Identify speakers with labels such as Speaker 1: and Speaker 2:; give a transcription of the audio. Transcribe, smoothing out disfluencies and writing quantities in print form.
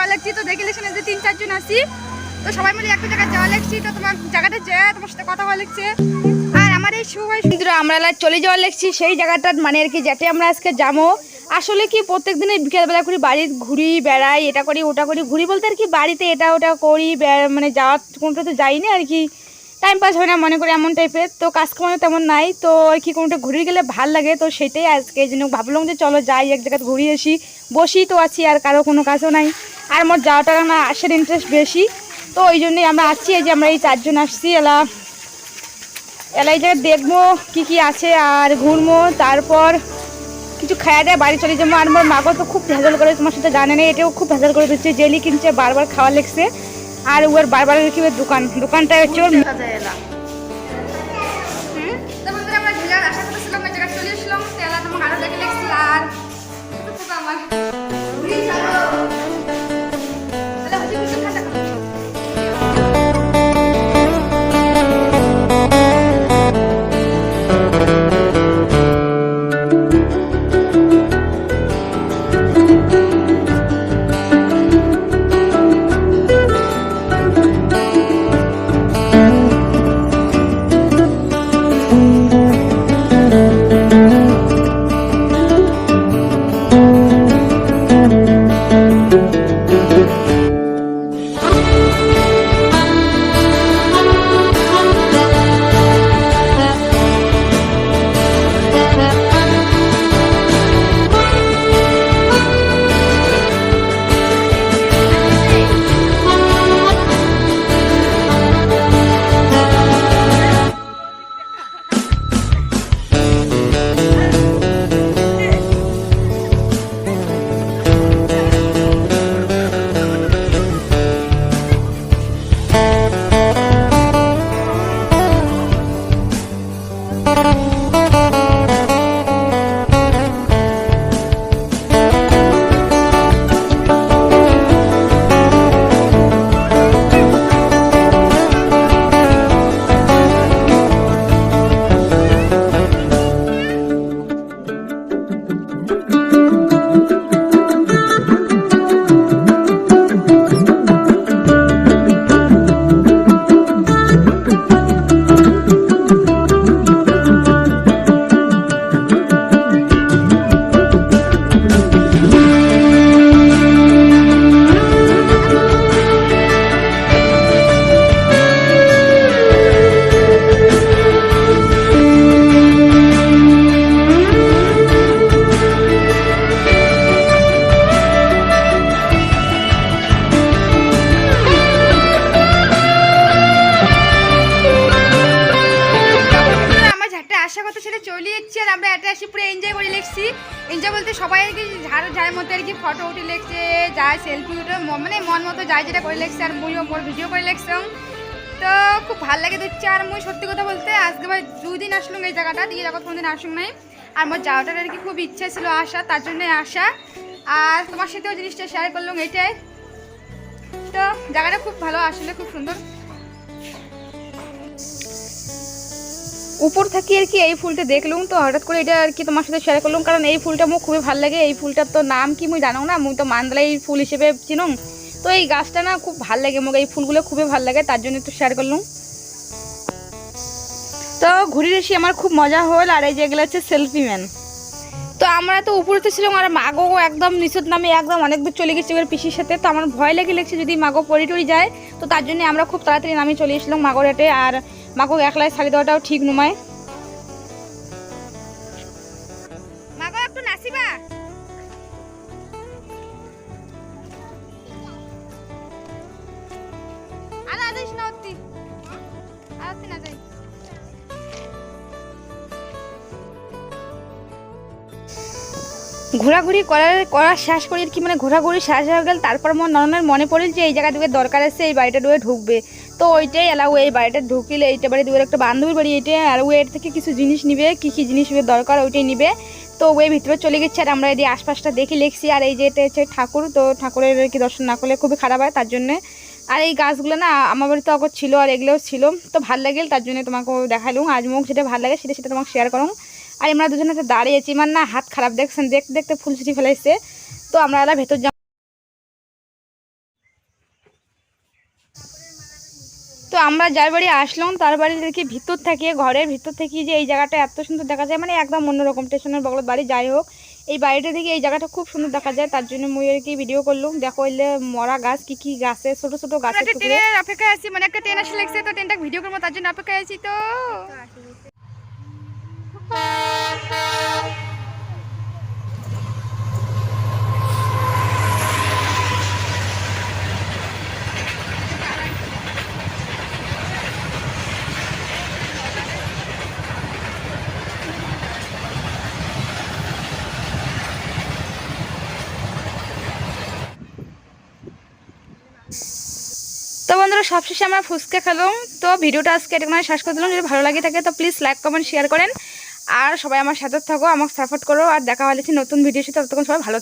Speaker 1: যাওয়া লাগছি। তো দেখে লিখছি যে 3-4 জন আছি, তো সবাই মিলে একটা জায়গায় যাওয়া লাগছি। তো তোমার জায়গাটা যায় তোমার সাথে কথা বলা লাগছে। আর আমার এই শুভ বন্ধুরা আমরা চলে যাওয়া লাগছি সেই জায়গাটা, মানে আর কি যেটা আমরা আজকে যাবো। আসলে কি প্রত্যেক দিনে বিকেলবেলা করে বাড়ি ঘুরি বেড়াই, এটা করি ওটা করি, ঘুরি বলতে আর কি বাড়িতে এটা ওটা করি, মানে যাওয়ার কোনোটা তো যাইনি আর কি, টাইম পাস হয় না মনে করি এমন টাইপের। তো কাজ কামানো তেমন নাই, তো আর কি কোনোটা ঘুরে গেলে ভাল লাগে। তো সেটাই আজকে এই জন্য ভাবলাম যে চলো যাই এক জায়গায় ঘুরিয়ে আসি। বসি তো আছি আর কারো কোনো কাজও নাই, আর আমার যাওয়াটা না আসার ইন্টারেস্ট বেশি। তো ওই জন্যই আমরা আসছি, এই যে আমরা এই 4 জন আসছি। এই জায়গায় দেখবো কি কি আছে আর ঘুরবো, তারপর কিছু খাওয়া দেয় বাড়ি চলে যাবো। আর আমার মাগো তো খুব ভেজাল করে, তোমার সাথে জানে না, এটাও খুব ভেজাল করে দিচ্ছে, জেলি কিনছে বারবার খাওয়া লেগছে। আর ওর বারবার রেখে দোকানটা হচ্ছে ওর আশা করছিলাম ওই জায়গায় চলে আসলাম। তেলা তোমাকে আরো দেখে লেগছি আর আমার আশা কথা সেটা চলে যাচ্ছে। আর আমরা এটা আসি পুরো এনজয় করে লিখছি। এনজয় বলতে সবাই আর কি যার মতো আর কি ফটো উঠে লিখছে, যায় সেলফি উঠে, মানে মন মতো যায় যেটা করে লিখছে। আর মুইও মোর ভিডিও করে লিখছিলাম, তো খুব ভালো লাগে দিচ্ছে। আর মুই সত্যি কথা বলতে আজকে ভাই 2 দিন আসলাম এই জায়গাটা, দিয়ে জগৎ কোনোদিন আসুন নাই। আর আমার যাওয়াটার আর কি খুব ইচ্ছা ছিল আসা, তার জন্যে আসা। আর তোমার সাথেও জিনিসটা শেয়ার করলাম এটাই। তো জায়গাটা খুব ভালো, আসলে খুব সুন্দর। উপর থাকি আর কি এই ফুলটা দেখলাম, তো হঠাৎ করে এটা আর কি তোমার সাথে শেয়ার করলাম, কারণ এই ফুলটা মুখ খুবই ভালো লাগে। এই ফুলটার তো নাম কি মুই জানো না, মুই তো মান্দালাই ফুল হিসেবে চিনুম। তো এই গাছটা না খুব ভালো লাগে মুখ, এই ফুলগুলো খুবই ভালো লাগে, তার জন্য একটু শেয়ার করলাম। তো ঘুরে এসে আমার খুব মজা হল। আর এই যেগুলো হচ্ছে সেলফি ম্যান। তো আমরা তো উপরেতে ছিলাম, আর মাগো একদম নিচের নামে একদম অনেক দূর চলে গেছে এবার পিসির সাথে। তো আমার ভয় লেগেছে যদি মাগো পড়ে টড়ে যায়, তো তার জন্য আমরা খুব তাড়াতাড়ি নামে চলে এসলাম মাগোর হাটে। আর মাগো একলাই ছাড়ি দেওয়াটাও ঠিক নয়। মাগো একটু নাচিবা। আরে আদেশ না অতি আরতি না যাই। ঘোরাঘুরি করার শেষ করি কি, মানে ঘোরাঘুরি শেষ হয়ে গেল। তারপর আমার নরমের মনে পড়ল যে এই জায়গা দুয়ে দরকার আছে, এই বাড়িটা দুয়ে ঢুকবে। তো ওইটাই এলাও, এই বাড়িটা ঢুকিলে এইটা বাড়ি দুয়ের একটা বান্ধবীর বাড়ি এইটা। আর ও এর থেকে কিছু জিনিস নিবে, কী কী জিনিস দরকার ওইটাই নিবে। তো ওই ভিতরে চলে গেছে। আর আমরা এই আশপাশটা দেখে লিখছি। আর এই যে এটা হচ্ছে ঠাকুর, তো ঠাকুরের কি দর্শন না করলে খুবই খারাপ হয়, তার জন্যে। আর এই গাছগুলো না আমার বাড়িতে অগর ছিল, আর এগুলোও ছিল, তো ভাল লাগেল, তার জন্য তোমাকে দেখালুম। আজ মুখ যেটা ভালো লাগে সেটা তোমাকে শেয়ার করুন। আর আমরা দুজনে দাঁড়িয়েছি, আমার না হাত খারাপ, দেখছেন দেখতে দেখতে ফুল ছিটি ফেলাইছে। তো আমরা ভেতর তো আমরা যার বাড়ি আসলাম তার বাড়ি দেখি ভিতর থেকে, ঘরের ভিতর থেকে যে এই জায়গাটা এত সুন্দর দেখা যায়, মানে একদম অন্যরকম। স্টেশনের বগলের বাড়ি, যাই হোক এই বাড়িটা থেকে এই জায়গাটা খুব সুন্দর দেখা যায়, তার জন্য মুই আর কি ভিডিও করলাম। দেখো এলে মরা গাছ, কি কি গাছে, ছোট ছোট গাছের টুকরো। অপেক্ষায় আছি, মানে একটা ট্রেন আসে লাগছে, তো ট্রেনটা ভিডিও করবো তার জন্য অপেক্ষায় আছি। তো তো বন্ধুরা সবশেষে আমরা ফুচকা খেলাম। তো ভিডিওটা আজকে এটা শেষ করে দিলাম। যদি ভালো লাগে থাকে তো প্লিজ লাইক কমেন্ট শেয়ার করেন, আর সবাই আমার সাথে থাকো, আমাকে সাপোর্ট করো। আর দেখা হলে নতুন ভিডিওর সাথে, ততক্ষণ সবাই ভালো থাকো।